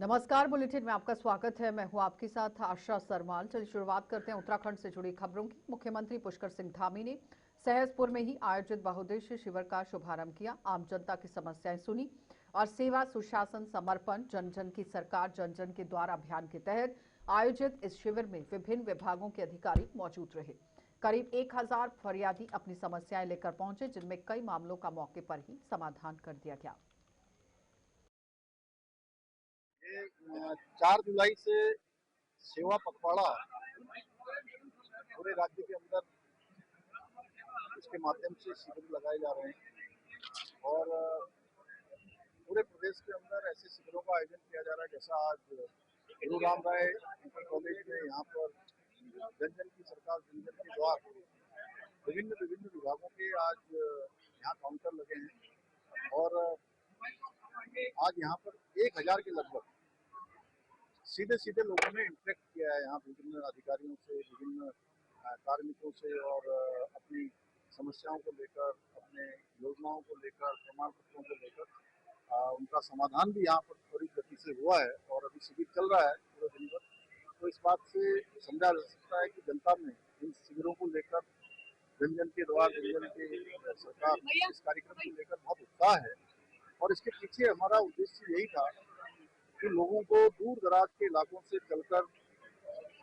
नमस्कार, बुलेटिन में आपका स्वागत है। मैं हूं आपके साथ आशा सरमाल। चलिए शुरुआत करते हैं उत्तराखंड से जुड़ी खबरों की। मुख्यमंत्री पुष्कर सिंह धामी ने सहसपुर में ही आयोजित बहुउद्देशीय शिविर का शुभारंभ किया। आम जनता की समस्याएं सुनी और सेवा, सुशासन, समर्पण, जन जन की सरकार, जन जन के द्वार अभियान के तहत आयोजित इस शिविर में विभिन्न विभागों के अधिकारी मौजूद रहे। करीब 1000 फरियादी अपनी समस्याएं लेकर पहुंचे, जिनमें कई मामलों का मौके पर ही समाधान कर दिया गया। ये 4 जुलाई से सेवा पखवाड़ा पूरे राज्य के अंदर इसके माध्यम से शिविर लगाए जा रहे हैं और पूरे प्रदेश के अंदर ऐसे शिविरों का आयोजन किया जा रहा है। जैसा आज गुरु राम राय इंटर कॉलेज में यहाँ पर जन जन की सरकार, जन जन के द्वार, विभिन्न विभिन्न विभागों के आज यहाँ काउंटर लगे हैं और आज यहाँ पर 1000 के लगभग सीधे सीधे लोगों ने इंटरेक्ट किया है। यहाँ विभिन्न अधिकारियों से, विभिन्न कार्मिकों से और अपनी समस्याओं को लेकर, अपने योजनाओं को लेकर, प्रमाण पत्रों को लेकर उनका समाधान भी यहाँ पर त्वरित गति से हुआ है और अभी शिविर चल रहा है पूरे दिन भर। तो इस बात से समझा जा सकता है कि जनता में इन शिविरों को लेकर, जन जन के द्वार, जन जन के सरकार, इस कार्यक्रम को लेकर बहुत उत्साह है और इसके पीछे हमारा उद्देश्य यही था कि लोगों को दूर दराज के इलाकों से चलकर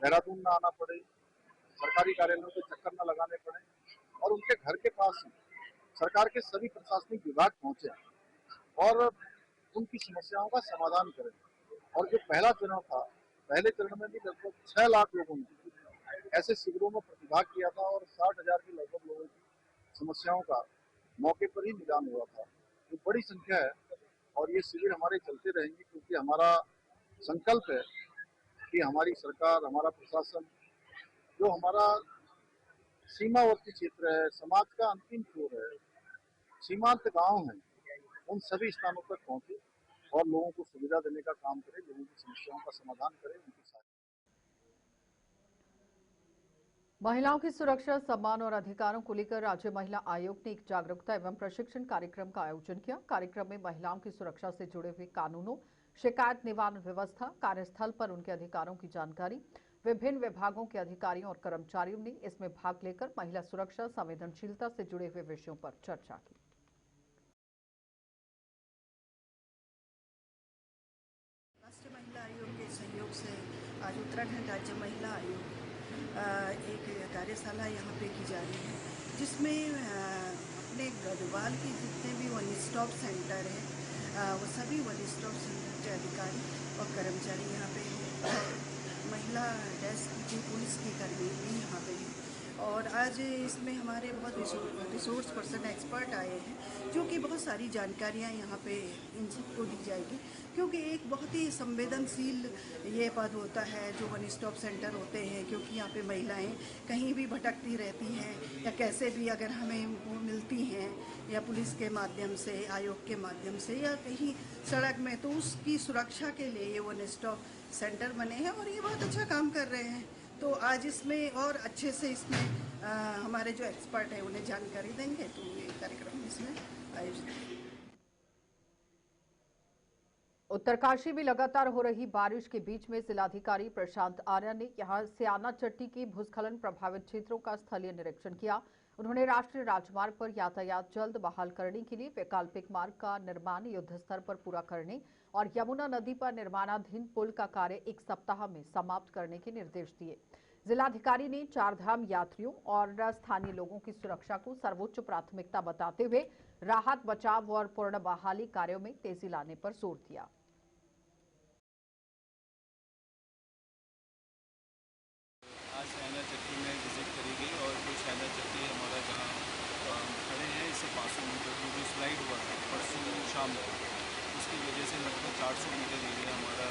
देहरादून न आना पड़े, सरकारी कार्यालयों के चक्कर न लगाने पड़े और उनके घर के पास ही सरकार के सभी प्रशासनिक विभाग पहुंचे और उनकी समस्याओं का समाधान करें। और जो पहला चरण था, पहले चरण में भी लगभग 6 लाख लोगों ने ऐसे शिविरों में प्रतिभाग किया था और 60,000 के लगभग लोगों की समस्याओं का मौके पर ही निदान हुआ था। तो बड़ी संख्या है और ये शिविर हमारे चलते रहेंगे क्योंकि हमारा संकल्प है कि हमारी सरकार, हमारा प्रशासन, जो हमारा सीमावर्ती क्षेत्र है, समाज का अंतिम छोर है, सीमांत गांव है, उन सभी स्थानों तक पहुंचे और लोगों को सुविधा देने का काम करे, लोगों की समस्याओं का समाधान करे, उनकी सहायता। महिलाओं की सुरक्षा, सम्मान और अधिकारों को लेकर राज्य महिला आयोग ने एक जागरूकता एवं प्रशिक्षण कार्यक्रम का आयोजन किया। कार्यक्रम में महिलाओं की सुरक्षा से जुड़े हुए कानूनों, शिकायत निवारण व्यवस्था, कार्यस्थल पर उनके अधिकारों की जानकारी, विभिन्न विभागों के अधिकारियों और कर्मचारियों ने इसमें भाग लेकर महिला सुरक्षा, संवेदनशीलता से जुड़े हुए विषयों पर चर्चा की। राष्ट्रीय महिला आयोग के सहयोग से आज उत्तराखंड राज्य महिला आयोग एक कार्यशाला यहाँ पे की जा रही है, जिसमें अपने गढ़वाल के जितने भी वन स्टॉप सेंटर हैं, वो सभी वन स्टॉप सेंटर के अधिकारी और कर्मचारी यहाँ पे हैं। महिला डेस्क की, पुलिस की कर्मी भी यहाँ पे हैं और आज इसमें हमारे बहुत रिसोर्स पर्सन एक्सपर्ट आए हैं, जो कि बहुत सारी जानकारियाँ यहाँ पे इन सबको दी जाएगी, क्योंकि एक बहुत ही संवेदनशील ये पद होता है जो वन स्टॉप सेंटर होते हैं, क्योंकि यहाँ पे महिलाएं कहीं भी भटकती रहती हैं या कैसे भी अगर हमें वो मिलती हैं या पुलिस के माध्यम से, आयोग के माध्यम से या कहीं सड़क में, तो उसकी सुरक्षा के लिए ये वन स्टॉप सेंटर बने हैं और ये बहुत अच्छा काम कर रहे हैं। तो आज इसमें और अच्छे से इसमें हमारे जो एक्सपर्ट हैं उन्हें जानकारी देंगे, तो ये कार्यक्रम इसमें आयोजित। उत्तरकाशी में लगातार हो रही बारिश के बीच में जिलाधिकारी प्रशांत आर्य ने यहां स्याना चट्टी के भूस्खलन प्रभावित क्षेत्रों का स्थलीय निरीक्षण किया। उन्होंने राष्ट्रीय राजमार्ग पर यातायात जल्द बहाल करने के लिए वैकल्पिक मार्ग का निर्माण युद्ध स्तर पर पूरा करने और यमुना नदी पर निर्माणाधीन पुल का कार्य 1 सप्ताह में समाप्त करने के निर्देश दिए। जिलाधिकारी ने चारधाम यात्रियों और स्थानीय लोगों की सुरक्षा को सर्वोच्च प्राथमिकता बताते हुए राहत, बचाव और पूर्ण बहाली कार्यों में तेजी लाने पर जोर दिया। आज स्याना चट्टी में विजिट करी गई और जो स्याना चट्टी हमारा जहाँ खड़े हैं, इससे 500 मीटर दूर जो स्लाइड हुआ था परसों शाम को, उसकी वजह से लगभग 400 मीटर एरिया हमारा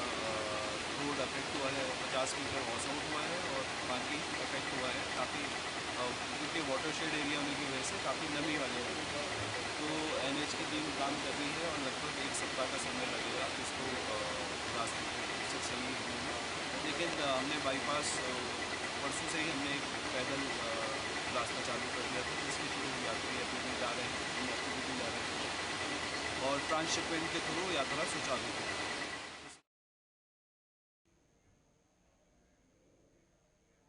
रोड अफेक्ट हुआ है, 50 मीटर वॉश आउट हुआ है और बाकी अफेक्ट हुआ है काफ़ी, क्योंकि वाटरशेड एरिया होने की वजह से काफ़ी नमी वाले हैं। तो NH की टीम काम कर रही है और लगभग 1 सप्ताह का समय लगेगा इसको रास्ते से सही होने में। लेकिन हमने बाईपास परसों से ही हमने एक पैदल रास्ता चालू कर दिया था, जिसके थ्रू यात्री अभी भी जा रहे हैं, यात्री भी जा रहे हैं और ट्रांसशिपमेंट के थ्रू यात्रा सुचारू है।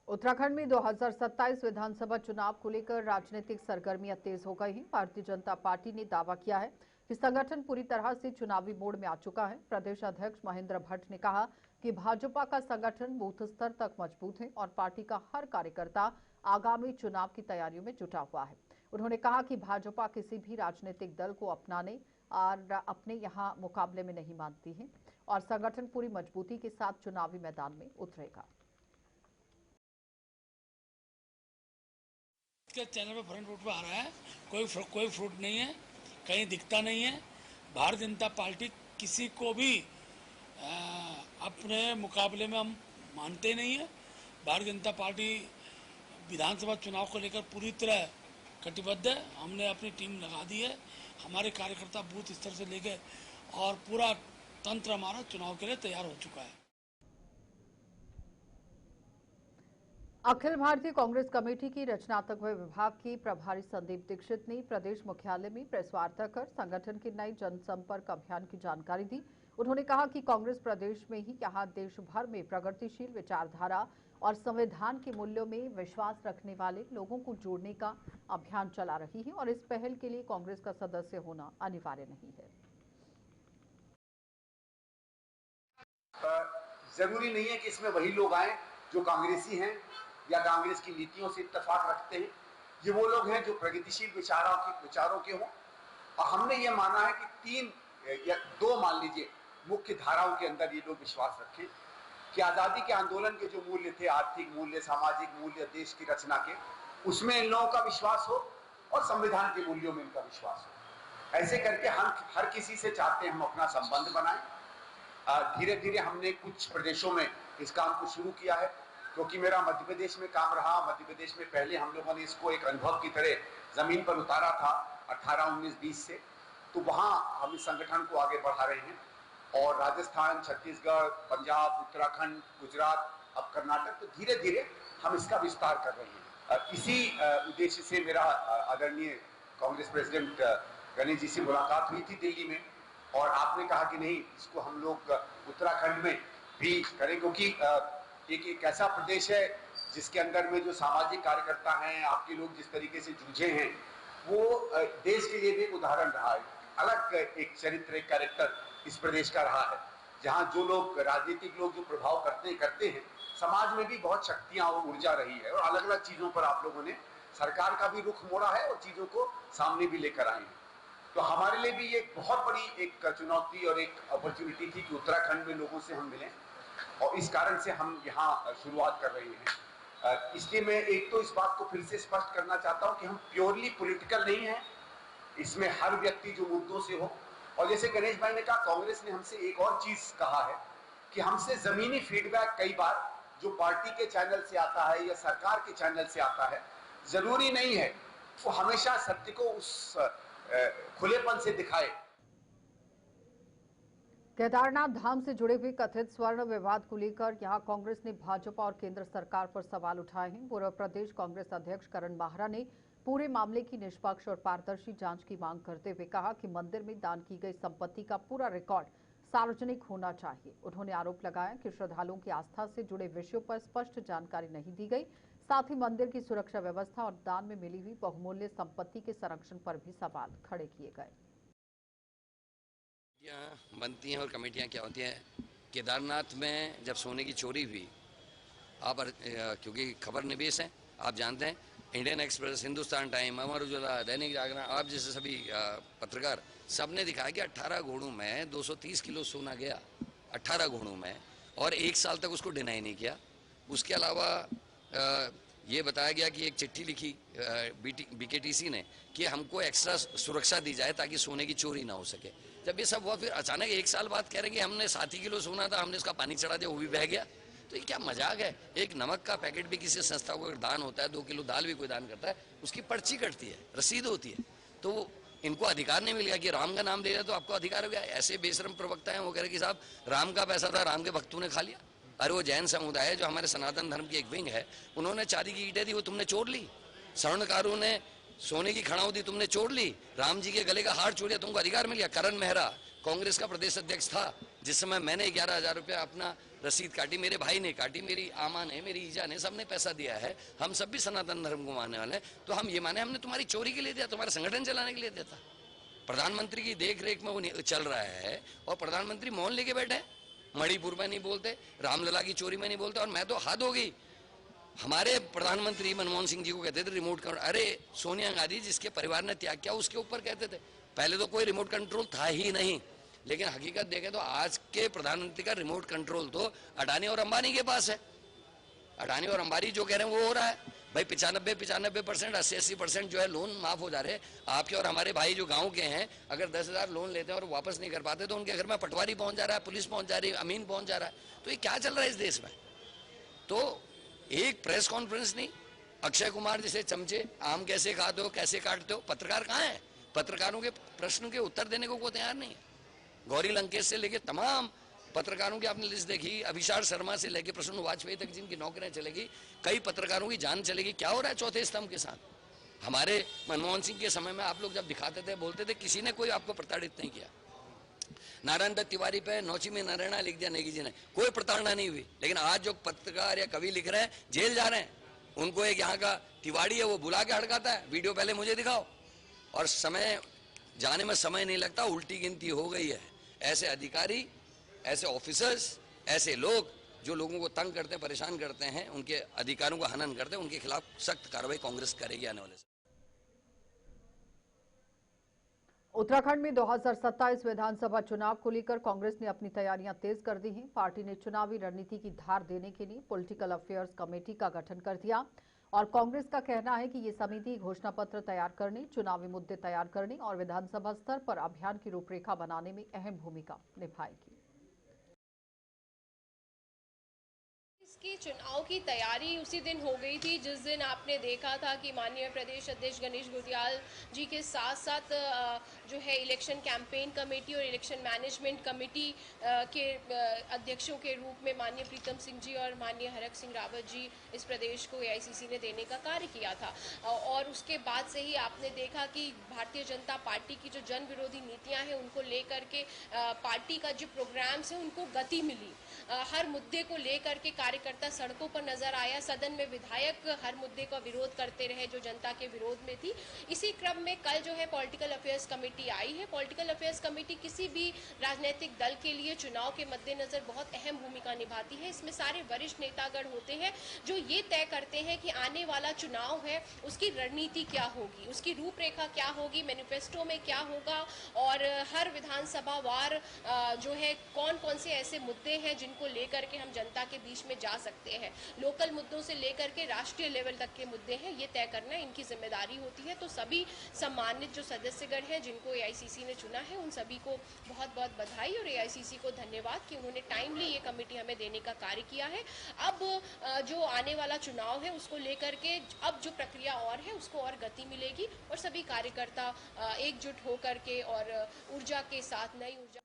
उत्तराखंड में 2027 विधानसभा चुनाव को लेकर राजनीतिक सरगर्मियां तेज हो गई हैं। भारतीय जनता पार्टी ने दावा किया है कि संगठन पूरी तरह से चुनावी मोड में आ चुका है। प्रदेश अध्यक्ष महेंद्र भट्ट ने कहा कि भाजपा का संगठन बूथ स्तर तक मजबूत है और पार्टी का हर कार्यकर्ता आगामी चुनाव की तैयारियों में जुटा हुआ है। उन्होंने कहा कि भाजपा किसी भी राजनीतिक दल को अपनाने और अपने यहां मुकाबले में नहीं मानती है और संगठन पूरी मजबूती के साथ चुनावी मैदान में उतरेगा। के चैनल पे फ्रंट रूट पे आ रहा है, कोई फ्रूट नहीं है, कहीं दिखता नहीं है। भारतीय जनता पार्टी किसी को भी अपने मुकाबले में हम मानते नहीं है। भारतीय जनता पार्टी विधानसभा चुनाव को लेकर पूरी तरह कटिबद्ध है। हमने अपनी टीम लगा दी है, हमारे कार्यकर्ता बूथ स्तर से लेकर और पूरा तंत्र हमारा चुनाव के लिए तैयार हो चुका है। अखिल भारतीय कांग्रेस कमेटी की रचनात्मक विभाग की प्रभारी संदीप दीक्षित ने प्रदेश मुख्यालय में प्रेस वार्ता कर संगठन के नए जनसंपर्क अभियान की जानकारी दी। उन्होंने कहा कि कांग्रेस प्रदेश में ही यहां देश भर में प्रगतिशील विचारधारा और संविधान के मूल्यों में विश्वास रखने वाले लोगों को जोड़ने का अभियान चला रही है और इस पहल के लिए कांग्रेस का सदस्य होना अनिवार्य नहीं है। जरूरी नहीं है कि इसमें वही लोग आए जो कांग्रेसी हैं या कांग्रेस की नीतियों से इत्तेफाक रखते हैं। ये वो लोग हैं जो प्रगतिशील विचारों के हों। और हमने ये माना है कि 3 या 2 मान लीजिए मुख्य धाराओं के अंदर ये लोग विश्वास रखें कि आज़ादी के आंदोलन के जो मूल्य थे, आर्थिक मूल्य, सामाजिक मूल्य, देश की रचना के, उसमें इन लोगों का विश्वास हो और संविधान के मूल्यों में इनका विश्वास हो। ऐसे करके हम हर किसी से चाहते हैं हम अपना संबंध बनाएं। धीरे धीरे हमने कुछ प्रदेशों में इस काम को शुरू किया है, क्योंकि मेरा मध्य प्रदेश में काम रहा। मध्य प्रदेश में पहले हम लोगों ने इसको एक अनुभव की तरह जमीन पर उतारा था 18, 19, 20 से, तो वहाँ हम इस संगठन को आगे बढ़ा रहे हैं। और राजस्थान, छत्तीसगढ़, पंजाब, उत्तराखंड, गुजरात, अब कर्नाटक, तो धीरे धीरे हम इसका विस्तार कर रहे हैं। इसी उद्देश्य से मेरा आदरणीय कांग्रेस प्रेसिडेंट गणेश जी से मुलाकात हुई थी दिल्ली में, और आपने कहा कि नहीं, इसको हम लोग उत्तराखंड में भी करें, क्योंकि एक ऐसा प्रदेश है जिसके अंदर में जो सामाजिक कार्यकर्ता हैं, आपके लोग जिस तरीके से जूझे हैं, वो देश के लिए भी एक उदाहरण रहा है। अलग एक चरित्र, एक कैरेक्टर इस प्रदेश का रहा है, जहाँ जो लोग राजनीतिक लोग जो प्रभाव करते हैं, समाज में भी बहुत शक्तियां और ऊर्जा रही है, और अलग अलग चीजों पर आप लोगों ने सरकार का भी रुख मोड़ा है और चीजों को सामने भी लेकर आए हैं। तो हमारे लिए भी ये बहुत बड़ी एक चुनौती और एक अपॉर्चुनिटी थी कि उत्तराखंड में लोगों से हम मिलें, और इस कारण से हम यहाँ शुरुआत कर रहे हैं। इसलिए मैं एक तो इस बात को फिर से स्पष्ट करना चाहता हूँ कि हम प्योरली पॉलिटिकल नहीं हैं, इसमें हर व्यक्ति जो मुद्दों से हो। और जैसे गणेश भाई ने कहा, कांग्रेस ने हमसे एक और चीज कहा है कि हमसे जमीनी फीडबैक कई बार जो पार्टी के चैनल से आता है या सरकार के चैनल से आता है, जरूरी नहीं है वो हमेशा सत्य को उस खुलेपन से दिखाए। केदारनाथ धाम से जुड़े हुए कथित स्वर्ण विवाद को लेकर यहां कांग्रेस ने भाजपा और केंद्र सरकार पर सवाल उठाए हैं। पूर्व प्रदेश कांग्रेस अध्यक्ष करण माहरा ने पूरे मामले की निष्पक्ष और पारदर्शी जांच की मांग करते हुए कहा कि मंदिर में दान की गई संपत्ति का पूरा रिकॉर्ड सार्वजनिक होना चाहिए। उन्होंने आरोप लगाया कि श्रद्धालुओं की आस्था से जुड़े विषयों पर स्पष्ट जानकारी नहीं दी गई। साथ ही मंदिर की सुरक्षा व्यवस्था और दान में मिली हुई बहुमूल्य संपत्ति के संरक्षण पर भी सवाल खड़े किए गए। बनती हैं और कमेटियां क्या होती हैं। केदारनाथ में जब सोने की चोरी हुई, आप क्योंकि खबर निवेश है, आप जानते हैं, Indian express, Hindustan time, Amar Ujala, Dainik Jagran, आप जैसे सभी पत्रकार, सब ने दिखाया कि 18 घोड़ों में 230 किलो सोना गया, 18 घोड़ों में, और 1 साल तक उसको डिनाई नहीं किया। उसके अलावा ये बताया गया कि एक चिट्ठी लिखी बीकेटीसी ने कि हमको एक्स्ट्रा सुरक्षा दी जाए ताकि सोने की चोरी ना हो सके। जब ये सब हुआ, फिर अचानक 1 साल बाद कह रहे हैं कि हमने 7 ही किलो सोना था, हमने इसका पानी चढ़ा दिया, वो भी बह गया। तो ये क्या मजाक है। एक नमक का पैकेट भी किसी संस्था को अगर दान होता है, 2 किलो दाल भी कोई दान करता है, उसकी पर्ची कटती है, रसीद होती है। तो इनको अधिकार नहीं मिल गया कि राम का नाम ले रहे तो आपको अधिकार हो गया। ऐसे बेशरम प्रवक्ता हैं, वो कह रहे कि साहब राम का पैसा था, राम के भक्तों ने खा लिया। अरे वो जैन समुदाय है जो हमारे सनातन धर्म की एक विंग है, उन्होंने चांदी की ईंटें दी, वो तुमने चोर ली। स्वर्णकारों ने सोने की खड़ाऊ दी, तुमने चोर ली। राम जी के गले का हार चोर लिया, तुमको अधिकार मिल गया। करण मेहरा कांग्रेस का प्रदेश अध्यक्ष था, जिस समय मैंने 11,000 रुपया अपना रसीद काटी, मेरे भाई ने काटी, मेरी आमा ने, मेरी ईजा ने, सबने पैसा दिया है, हम सब भी सनातन धर्म को मानने वाले हैं, तो हम ये माने हमने तुम्हारी चोरी के लिए दिया, तुम्हारा संगठन चलाने के लिए दिया था। प्रधानमंत्री की देख रेख में वो चल रहा है और प्रधानमंत्री मौन लेके बैठे हैं। मणिपुर में नहीं बोलते, रामलला की चोरी में नहीं बोलते, और मैं तो हद हो गई। हमारे प्रधानमंत्री मनमोहन सिंह जी को कहते थे रिमोट कंट्रोल, अरे सोनिया गांधी जिसके परिवार ने त्याग किया उसके ऊपर कहते थे, पहले तो कोई रिमोट कंट्रोल था ही नहीं। लेकिन हकीकत देखें तो आज के प्रधानमंत्री का रिमोट कंट्रोल तो अडानी और अंबानी के पास है। अडानी और अंबानी जो कह रहे हैं वो हो रहा है भाई। 95% 80% जो है लोन माफ हो जा रहे हैं। आपके और हमारे भाई जो गांव के हैं, अगर 10,000 लोन लेते हैं और वापस नहीं कर पाते तो उनके घर में पटवारी पहुंच जा रहा है, पुलिस पहुंच जा रही है, अमीन पहुंच जा रहा है। तो ये क्या चल रहा है इस देश में? तो एक प्रेस कॉन्फ्रेंस नहीं, अक्षय कुमार जैसे चमचे, आम कैसे खाते हो, कैसे काटते हो, पत्रकार कहाँ है? पत्रकारों के प्रश्न के उत्तर देने को कोई तैयार नहीं है। गौरी लंकेश से लेके तमाम पत्रकारों की आपने लिस्ट देखी, अभिषार शर्मा से लेके प्रसून वाजपेयी तक जिनकी नौकरियां चलेगी, कई पत्रकारों की जान चलेगी। क्या हो रहा है चौथे स्तंभ के साथ? हमारे मनमोहन सिंह के समय में आप लोग जब दिखाते थे, बोलते थे, किसी ने कोई आपको प्रताड़ित नहीं किया। नारायण दत्त तिवारी पे नौची में नारायणा लिख दिया नेगी जी ने, कोई प्रताड़ना नहीं हुई। लेकिन आज जो पत्रकार या कवि लिख रहे हैं, जेल जा रहे हैं, उनको एक यहाँ का तिवाड़ी है वो बुला के हड़काता है, वीडियो पहले मुझे दिखाओ, और समय जाने में समय नहीं लगता, उल्टी गिनती हो गई है। ऐसे अधिकारी, ऐसे ऑफिसर्स, ऐसे लोग जो लोगों को तंग करते हैं, परेशान करते हैं, उनके अधिकारों का हनन करते हैं, उनके खिलाफ सख्त कार्रवाई कांग्रेस करेगी आने वाले समय। उत्तराखंड में 2027 विधानसभा चुनाव को लेकर कांग्रेस ने अपनी तैयारियां तेज कर दी हैं। पार्टी ने चुनावी रणनीति की धार देने के लिए पॉलिटिकल अफेयर्स कमेटी का गठन कर दिया और कांग्रेस का कहना है कि ये समिति घोषणा पत्र तैयार करने, चुनावी मुद्दे तैयार करने और विधानसभा स्तर पर अभियान की रूपरेखा बनाने में अहम भूमिका निभाएगी। इसकी चुनाव की तैयारी उसी दिन हो गई थी जिस दिन आपने देखा था कि माननीय प्रदेश अध्यक्ष गणेश घोटियाल जी के साथ साथ जो है इलेक्शन कैंपेन कमेटी और इलेक्शन मैनेजमेंट कमेटी के अध्यक्षों के रूप में माननीय प्रीतम सिंह जी और माननीय हरक सिंह रावत जी इस प्रदेश को एआईसीसी ने देने का कार्य किया था। और उसके बाद से ही आपने देखा कि भारतीय जनता पार्टी की जो जन विरोधी नीतियाँ हैं उनको लेकर के पार्टी का जो प्रोग्राम्स है उनको गति मिली। हर मुद्दे को लेकर के कार्यकर्ता सड़कों पर नजर आया, सदन में विधायक हर मुद्दे का विरोध करते रहे जो जनता के विरोध में थी। इसी क्रम में कल जो है पॉलिटिकल अफेयर्स कमेटी आई है। पॉलिटिकल अफेयर्स कमेटी किसी भी राजनीतिक दल के लिए चुनाव के मद्देनजर बहुत अहम भूमिका निभाती है। इसमें सारे वरिष्ठ नेतागण होते हैं जो ये तय करते हैं कि आने वाला चुनाव है उसकी रणनीति क्या होगी, उसकी रूपरेखा क्या होगी, मैनिफेस्टो में क्या होगा और हर विधानसभा वार जो है कौन कौन से ऐसे मुद्दे हैं जिनको लेकर के हम जनता के बीच में जा सकते हैं। लोकल मुद्दों से लेकर के राष्ट्रीय लेवल तक के मुद्दे हैं, ये तय करना इनकी जिम्मेदारी होती है। तो सभी सम्मानित जो सदस्यगण हैं जिनको एआईसीसी ने चुना है उन सभी को बहुत बहुत बधाई और एआईसीसी को धन्यवाद कि उन्होंने टाइमली ये कमेटी हमें देने का कार्य किया है। अब जो आने वाला चुनाव है उसको लेकर के अब जो प्रक्रिया और है उसको और गति मिलेगी और सभी कार्यकर्ता एकजुट होकर के और ऊर्जा के साथ नई ऊर्जा।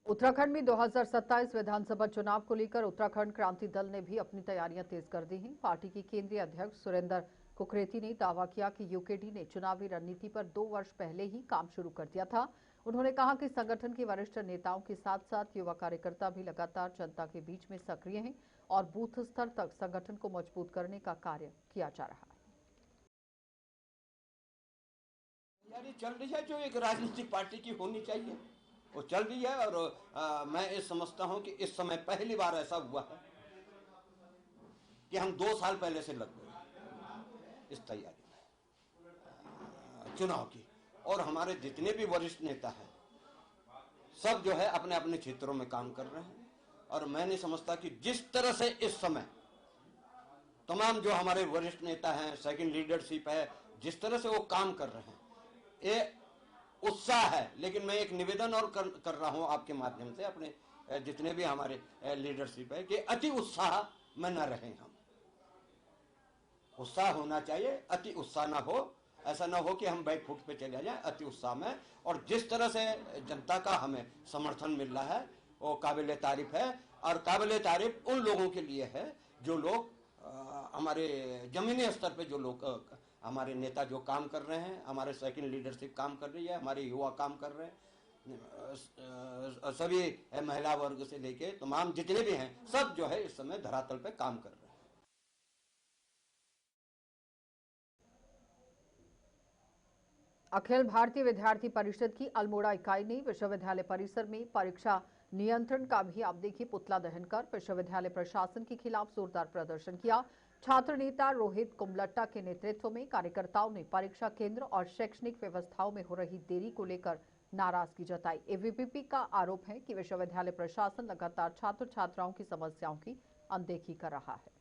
उत्तराखंड में 2027 विधानसभा चुनाव को लेकर उत्तराखंड क्रांति दल ने भी अपनी तैयारियां तेज कर दी हैं। पार्टी के केंद्रीय अध्यक्ष सुरेंद्र कुकरेती ने दावा किया कि यूकेडी ने चुनावी रणनीति पर 2 वर्ष पहले ही काम शुरू कर दिया था। उन्होंने कहा कि संगठन के वरिष्ठ नेताओं के साथ साथ युवा कार्यकर्ता भी लगातार जनता के बीच में सक्रिय हैं और बूथ स्तर तक संगठन को मजबूत करने का कार्य किया जा रहा है। तैयारी चल रही है जो एक राजनीतिक पार्टी की होनी चाहिए, वो चल रही है। और मैं ये समझता हूं कि इस समय पहली बार ऐसा हुआ है कि हम 2 साल पहले से लग गए इस तैयारी में चुनाव की। और हमारे जितने भी वरिष्ठ नेता हैं सब जो है अपने अपने क्षेत्रों में काम कर रहे हैं। और मैं नहीं समझता कि जिस तरह से इस समय तमाम जो हमारे वरिष्ठ नेता हैं, सेकंड लीडरशिप है, जिस तरह से वो काम कर रहे हैं, ये उत्साह है। लेकिन मैं एक निवेदन और कर रहा हूं आपके माध्यम से अपने जितने भी हमारे लीडरशिप है कि अति उत्साह में न रहें। हम उत्साह होना चाहिए, अति उत्साह ना हो। ऐसा ना हो कि हम बैक फुट पे चले जाएं अति उत्साह में। और जिस तरह से जनता का हमें समर्थन मिल रहा है वो काबिल तारीफ है। और काबिल तारीफ उन लोगों के लिए है जो लोग हमारे जमीनी स्तर पे जो लोग हमारे नेता जो काम कर रहे हैं, हमारे सेकंड लीडरशिप काम कर रही है, हमारे युवा काम कर रहे हैं, सभी महिला वर्ग से लेके तमाम जितने भी हैं सब जो है इस समय धरातल पे काम कर रहे हैं। अखिल भारतीय विद्यार्थी परिषद की अल्मोड़ा इकाई ने विश्वविद्यालय परिसर में परीक्षा नियंत्रण का भी आप देखिए पुतला दहन कर विश्वविद्यालय प्रशासन के खिलाफ जोरदार प्रदर्शन किया। छात्र नेता रोहित कुमलट्टा के नेतृत्व में कार्यकर्ताओं ने परीक्षा केंद्र और शैक्षणिक व्यवस्थाओं में हो रही देरी को लेकर नाराजगी जताई। एबीवीपी का आरोप है कि विश्वविद्यालय प्रशासन लगातार छात्र छात्राओं की समस्याओं की अनदेखी कर रहा है।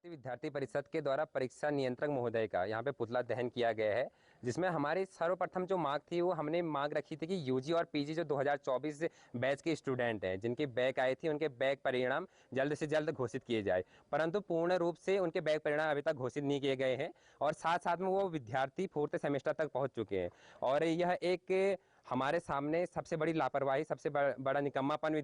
विद्यार्थी परिषद के द्वारा परीक्षा नियंत्रक महोदय का यहाँ पे पुतला दहन किया गया है, जिसमें हमारी सर्वप्रथम जो मांग थी वो हमने मांग रखी थी कि यूजी और पीजी जो 2024 बैच के स्टूडेंट हैं जिनके बैक आए थे उनके बैक परिणाम जल्द से जल्द घोषित किए जाए, परंतु पूर्ण रूप से उनके बैक परिणाम अभी तक घोषित नहीं किए गए हैं और साथ साथ में वो विद्यार्थी 4th सेमेस्टर तक पहुँच चुके हैं और यह एक हमारे सामने सबसे बड़ी लापरवाही, सबसे बड़ा निकम्मापन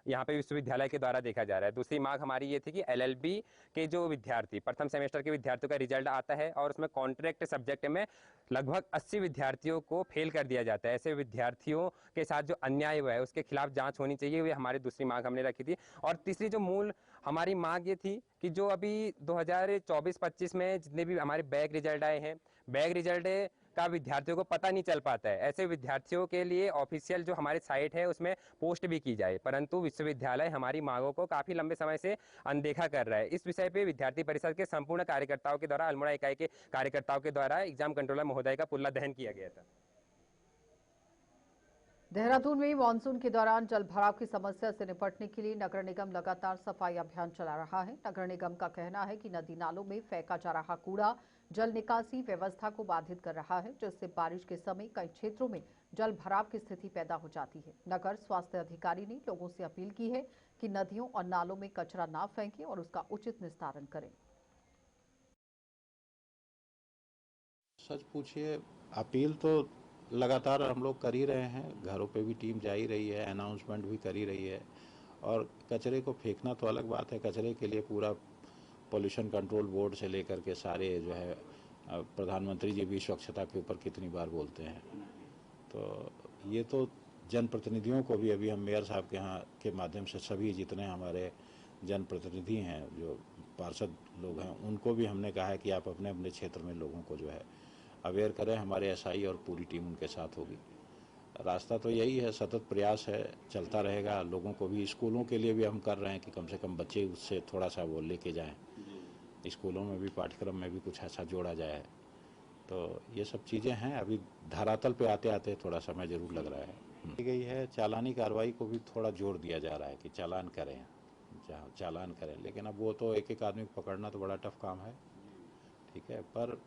यहाँ पे विश्वविद्यालय के द्वारा देखा जा रहा है। दूसरी मांग हमारी ये थी कि एलएलबी के जो विद्यार्थी प्रथम सेमेस्टर के विद्यार्थियों का रिजल्ट आता है और उसमें कॉन्ट्रैक्ट सब्जेक्ट में लगभग 80 विद्यार्थियों को फेल कर दिया जाता है, ऐसे विद्यार्थियों के साथ जो अन्याय हुआ है उसके खिलाफ जांच होनी चाहिए, ये हमारी दूसरी मांग हमने रखी थी। और तीसरी जो मूल हमारी मांग ये थी कि जो अभी 2024-25 में जितने भी हमारे बैक रिजल्ट आए हैं, बैक रिजल्ट का विद्यार्थियों को पता नहीं चल पाता है, ऐसे विद्यार्थियों के लिए ऑफिशियल जो हमारी साइट है उसमें पोस्ट भी की जाए, परंतु विश्वविद्यालय हमारी मांगों को काफी लंबे समय से अनदेखा कर रहा है। इस विषय पे विद्यार्थी परिषद के संपूर्ण कार्यकर्ताओं के द्वारा अल्मोड़ा इकाई के कार्यकर्ताओं के द्वारा एग्जाम कंट्रोलर महोदय का पुतला दहन किया गया था। देहरादून में मानसून के दौरान जल भराव की समस्या से निपटने के लिए नगर निगम लगातार सफाई अभियान चला रहा है। नगर निगम का कहना है कि नदी नालों में फेंका जा रहा कूड़ा जल निकासी व्यवस्था को बाधित कर रहा है, जिससे बारिश के समय कई क्षेत्रों में जल भराव की स्थिति पैदा हो जाती है। नगर स्वास्थ्य अधिकारी ने लोगों से अपील की है कि नदियों और नालों में कचरा न फेंकें और उसका उचित निस्तारण करें। सच पूछिए, अपील तो लगातार हम लोग कर ही रहे हैं, घरों पे भी टीम जा ही रही है, अनाउंसमेंट भी कर ही रही है और कचरे को फेंकना तो अलग बात है, कचरे के लिए पूरा पोल्यूशन कंट्रोल बोर्ड से लेकर के सारे जो है प्रधानमंत्री जी भी स्वच्छता के ऊपर कितनी बार बोलते हैं, तो ये तो जनप्रतिनिधियों को भी अभी हम मेयर साहब के यहाँ के माध्यम से सभी जितने हमारे जनप्रतिनिधि हैं जो पार्षद लोग हैं उनको भी हमने कहा है कि आप अपने अपने क्षेत्र में लोगों को जो है अवेयर करें। हमारे एसआई और पूरी टीम उनके साथ होगी। रास्ता तो यही है, सतत प्रयास है, चलता रहेगा। लोगों को भी, स्कूलों के लिए भी हम कर रहे हैं कि कम से कम बच्चे उससे थोड़ा सा वो लेके जाएं, स्कूलों में भी पाठ्यक्रम में भी कुछ ऐसा जोड़ा जाए। तो ये सब चीज़ें हैं। अभी धरातल पे आते आते थोड़ा समय जरूर लग रहा है। की गई है चालानी कार्रवाई को भी थोड़ा जोर दिया जा रहा है कि चालान करें, लेकिन अब वो तो एक एक आदमी को पकड़ना तो बड़ा टफ काम है, ठीक है। पर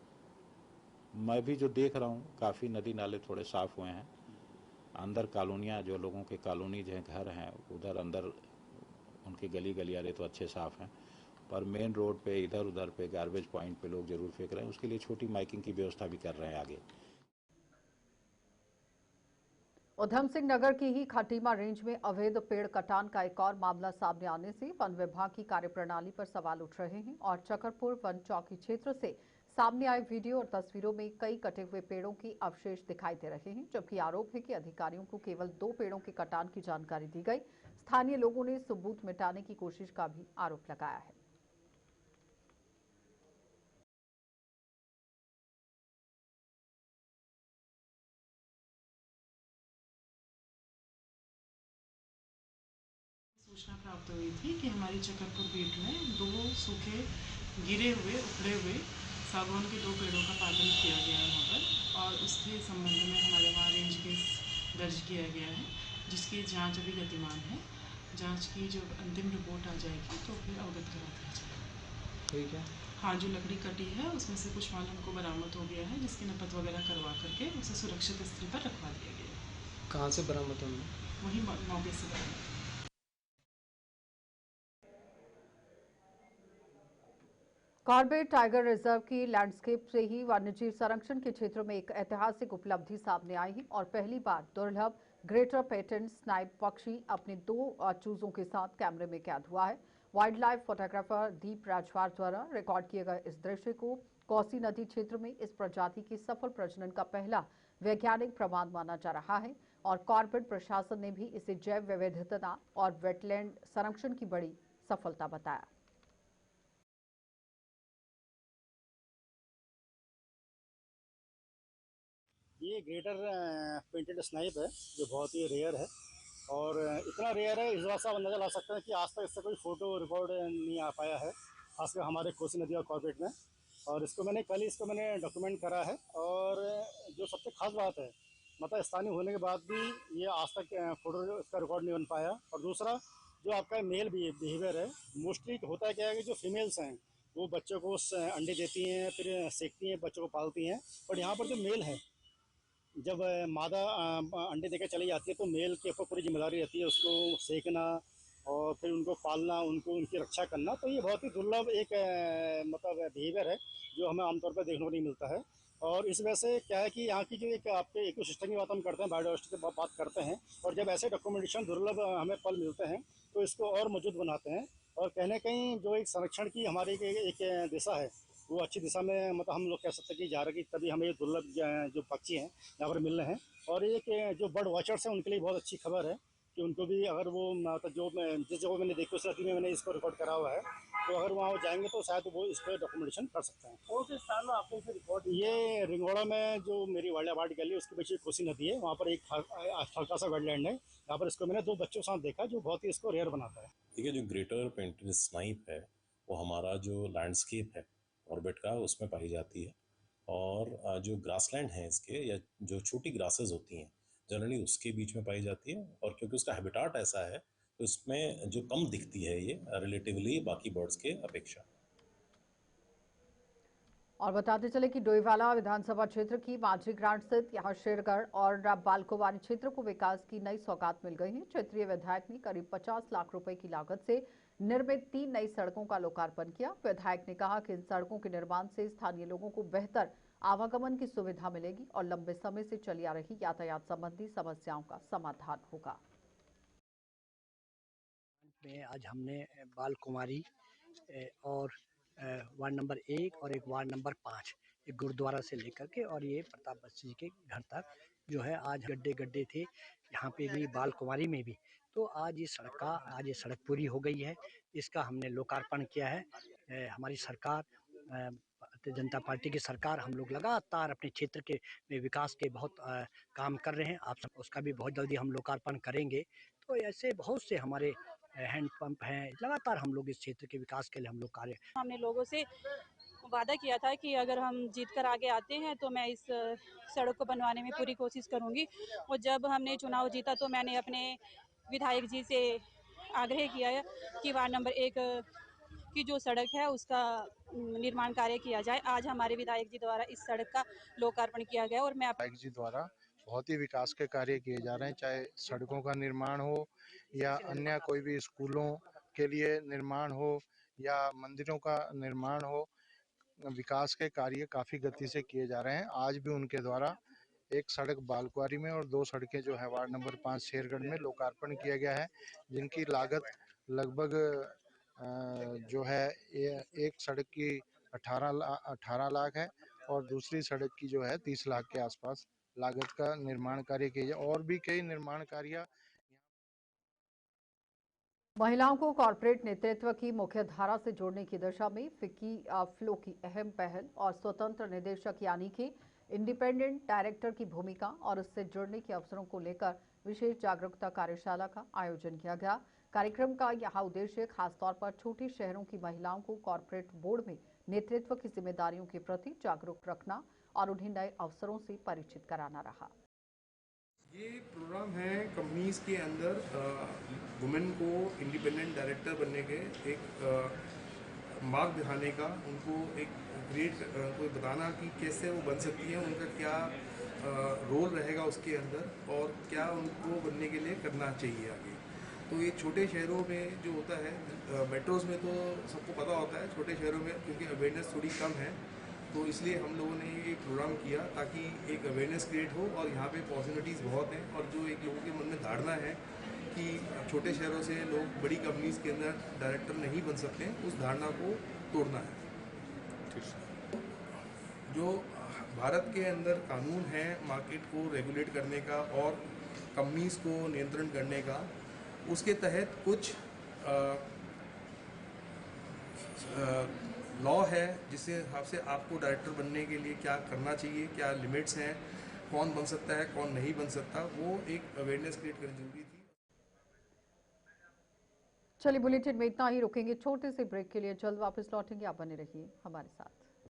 मैं भी जो देख रहा हूँ काफ़ी नदी नाले थोड़े साफ़ हुए हैं। अंदर कॉलोनियाँ जो लोगों के कॉलोनी जो घर हैं उधर अंदर उनके गली गलियारे तो अच्छे साफ़ हैं, पर मेन रोड पे इधर उधर पे गार्बेज पॉइंट पे लोग जरूर फेंक रहे हैं। उसके लिए छोटी माइकिंग की व्यवस्था भी कर रहे हैं आगे। उधम सिंह नगर की ही खटीमा रेंज में अवैध पेड़ कटान का एक और मामला सामने आने से वन विभाग की कार्यप्रणाली पर सवाल उठ रहे हैं और चकरपुर वन चौकी क्षेत्र से सामने आए वीडियो और तस्वीरों में कई कटे हुए पेड़ों की अवशेष दिखाई दे रहे हैं, जबकि आरोप है कि अधिकारियों को केवल 2 पेड़ों के कटान की जानकारी दी गई। स्थानीय लोगों ने सबूत मिटाने की कोशिश का भी आरोप लगाया है। सूचना प्राप्त हुई थी कि हमारी चकरपुर बीट में 2 सूखे गिरे हुए उखड़े हुए सागवान के 2 पेड़ों का पालन किया गया है वहाँ पर, और उसके संबंध में हमारे वहाँ रेंज केस दर्ज किया गया है, जिसकी जांच अभी गतिमान है। जांच की जो अंतिम रिपोर्ट आ जाएगी तो फिर अवगत करा दिया जाएगा। ठीक है। हाँ, जो लकड़ी कटी है उसमें से कुछ माल हमको बरामद हो गया है, जिसके नपत वगैरह करवा करके उसे सुरक्षित स्थल पर रखवा दिया गया। कहाँ से बरामद होंगे? वही मौके से बरामद। कॉर्बेट टाइगर रिजर्व की लैंडस्केप से ही वन्यजीव संरक्षण के क्षेत्र में एक ऐतिहासिक उपलब्धि सामने आई है और पहली बार दुर्लभ ग्रेटर पेटेंट स्नाइप पक्षी अपने 2 चूजों के साथ कैमरे में कैद हुआ है। वाइल्ड लाइफ फोटोग्राफर दीप राजवार द्वारा रिकॉर्ड किए गए इस दृश्य को कोसी नदी क्षेत्र में इस प्रजाति के सफल प्रजनन का पहला वैज्ञानिक प्रमाण माना जा रहा है और कॉर्पोरेट प्रशासन ने भी इसे जैव विविधता और वेटलैंड संरक्षण की बड़ी सफलता बताया। ये ग्रेटर पेंटेड स्नाइप है जो बहुत ही रेयर है और इतना रेयर है इस बात से आप अंदाजा ला सकते हैं कि आज तक इससे कोई फ़ोटो रिकॉर्ड नहीं आ पाया है, खासकर हमारे कोसी नदी और कॉर्पोरेट में। और इसको मैंने डॉक्यूमेंट करा है और जो सबसे खास बात है मतलब स्थानीय होने के बाद भी ये आज तक फ़ोटो इसका रिकॉर्ड नहीं बन पाया। और दूसरा जो आपका मेल बिहेवियर है, मोस्टली होता है क्या है कि जो फीमेल्स हैं वो बच्चों को अंडे देती हैं, फिर सेकती हैं, बच्चों को पालती हैं। और यहाँ पर जो मेल है जब मादा अंडे देकर चली जाती है तो मेल के ऊपर पूरी जिम्मेदारी रहती है उसको सेकना और फिर उनको पालना, उनकी रक्षा करना। तो ये बहुत ही दुर्लभ एक मतलब बिहेवियर है जो हमें आमतौर पर देखने को नहीं मिलता है। और इस वजह से क्या है कि यहाँ की जो एक आपके इकोसिस्टम की बात हम करते हैं, बायोडाइवर्सिटी की बात करते हैं, और जब ऐसे डॉक्यूमेंटेशन दुर्लभ हमें पल मिलते हैं तो इसको और मजबूत बनाते हैं। और कहीं कहीं जो एक संरक्षण की हमारी एक दिशा है वो अच्छी दिशा में मतलब हम लोग कह सकते हैं कि जा रही, तभी हमें ये दुर्लभ जो पक्षी हैं यहाँ पर मिल रहे हैं। और एक जो बर्ड वॉचर्स हैं उनके लिए बहुत अच्छी खबर है कि उनको भी अगर वो मतलब जो जिस जगह मैंने देखी उस नदी में मैंने इसको रिकॉर्ड करा हुआ है, तो अगर वहाँ जाएंगे तो शायद वो इस पर डॉक्यूमेंटेशन कर सकते हैं। कौन से स्थान में आपने इसे रिकॉर्ड? ये रिंगोड़ा में जो मेरी वाइल्ड लाइफ आर्ट गैलरी उसके पीछे कोसी नदी है, वहाँ पर एक हल्का सा वेटलैंड है, यहाँ पर इसको मैंने 2 बच्चों के साथ देखा जो बहुत ही इसको रेयर बनाता है। देखिए जो ग्रेटर पेंटेड स्नाइप है वो हमारा जो लैंडस्केप है ऑर्बिट का उसमें पाई जाती है। और जो ग्रासलैंड है इसके या जो छोटी ग्रासेस होती हैं जनरली उसके बीच में पाई जाती है। और क्योंकि उसका हैबिटाट ऐसा है तो इसमें जो कम दिखती है ये रिलेटिवली बाकी बर्ड्स के अपेक्षा। और बताते चले कि डोईवाला विधानसभा क्षेत्र की माझी ग्रांट स्थित यहाँ शेरगढ़ और बालकोवारी क्षेत्र को विकास की नई सौगात मिल गई है। क्षेत्रीय विधायक ने करीब 50 लाख रुपए की लागत से निर्मित 3 नई सड़कों का लोकार्पण किया। विधायक ने कहा कि इन सड़कों के निर्माण से स्थानीय लोगों को बेहतर आवागमन की सुविधा मिलेगी और लंबे समय से चली आ रही यातायात संबंधी समस्याओं का समाधान होगा। आज हमने बालकुमारी और वार्ड नंबर 1 और एक वार्ड नंबर 5 एक गुरुद्वारा से लेकर के और ये प्रताप बस्ती जी के घर तक जो है आज गड्ढे थे यहाँ पे भी, बालकुमारी में भी। तो आज ये सड़क पूरी हो गई है, इसका हमने लोकार्पण किया है। हमारी सरकार भारतीय जनता पार्टी की सरकार, हम लोग लगातार अपने क्षेत्र के में विकास के बहुत काम कर रहे हैं। आप सब उसका भी बहुत जल्दी हम लोकार्पण करेंगे। तो ऐसे बहुत से हमारे हैंडपंप हैं, लगातार हम लोग इस क्षेत्र के विकास के लिए हम लोग कार्य। हमने लोगों से वादा किया था कि अगर हम जीत कर आगे आते हैं तो मैं इस सड़क को बनवाने में पूरी कोशिश करूंगी। और जब हमने चुनाव जीता तो मैंने अपने विधायक जी से आग्रह किया है कि वार्ड नंबर 1 की जो सड़क है उसका निर्माण कार्य किया जाए। आज हमारे विधायक जी द्वारा इस सड़क का लोकार्पण किया गया और मैं विधायक जी द्वारा बहुत ही विकास के कार्य किए जा रहे हैं, चाहे सड़कों का निर्माण हो या अन्य कोई भी स्कूलों के लिए निर्माण हो या मंदिरों का निर्माण हो। विकास के कार्य काफ़ी गति से किए जा रहे हैं। आज भी उनके द्वारा एक सड़क बालकुआरी में और 2 सड़कें जो है वार्ड नंबर 5 शेरगढ़ में लोकार्पण किया गया है, जिनकी लागत लगभग जो है एक सड़क की 18 लाख है और दूसरी सड़क की जो है 30 लाख के आसपास लागत का निर्माण कार्य किया जाए। और भी कई निर्माण कार्य। महिलाओं को कॉर्पोरेट नेतृत्व की मुख्य धारा से जोड़ने की दिशा में फिक्की फ्लो की अहम पहल और स्वतंत्र निदेशक यानी कि इंडिपेंडेंट डायरेक्टर की भूमिका और उससे जुड़ने के अवसरों को लेकर विशेष जागरूकता कार्यशाला का आयोजन किया गया। कार्यक्रम का यह उद्देश्य खासतौर पर छोटे शहरों की महिलाओं को कॉर्पोरेट बोर्ड में नेतृत्व की जिम्मेदारियों के प्रति जागरूक रखना और उन्हें नए अवसरों से परिचित कराना रहा। ये प्रोग्राम है कंपनीज के अंदर वुमेन को इंडिपेंडेंट डायरेक्टर बनने के एक मार्ग दिखाने का, उनको एक ग्रेड को बताना कि कैसे वो बन सकती हैं, उनका क्या रोल रहेगा उसके अंदर और क्या उनको बनने के लिए करना चाहिए आगे। तो ये छोटे शहरों में जो होता है, मेट्रोज में तो सबको पता होता है, छोटे शहरों में क्योंकि अवेयरनेस थोड़ी कम है तो इसलिए हम लोगों ने ये प्रोग्राम किया ताकि एक अवेयरनेस क्रिएट हो। और यहाँ पे पॉसिबिलिटीज़ बहुत हैं और जो एक लोगों के मन में धारणा है कि छोटे शहरों से लोग बड़ी कंपनीज के अंदर डायरेक्टर नहीं बन सकते, उस धारणा को तोड़ना है। जो भारत के अंदर कानून है मार्केट को रेगुलेट करने का और कंपनीज को नियंत्रण करने का। उसके तहत कुछ लॉ है जिसके हिसाब से आपको डायरेक्टर बनने के लिए क्या करना चाहिए, क्या लिमिट्स हैं, कौन बन सकता है कौन नहीं बन सकता, वो एक अवेयरनेस क्रिएट करनी जरूरी थी। चलिए बुलेटिन में इतना ही, रुकेंगे छोटे से ब्रेक के लिए, जल्द वापस लौटेंगे, आप बने रहिए हमारे साथ।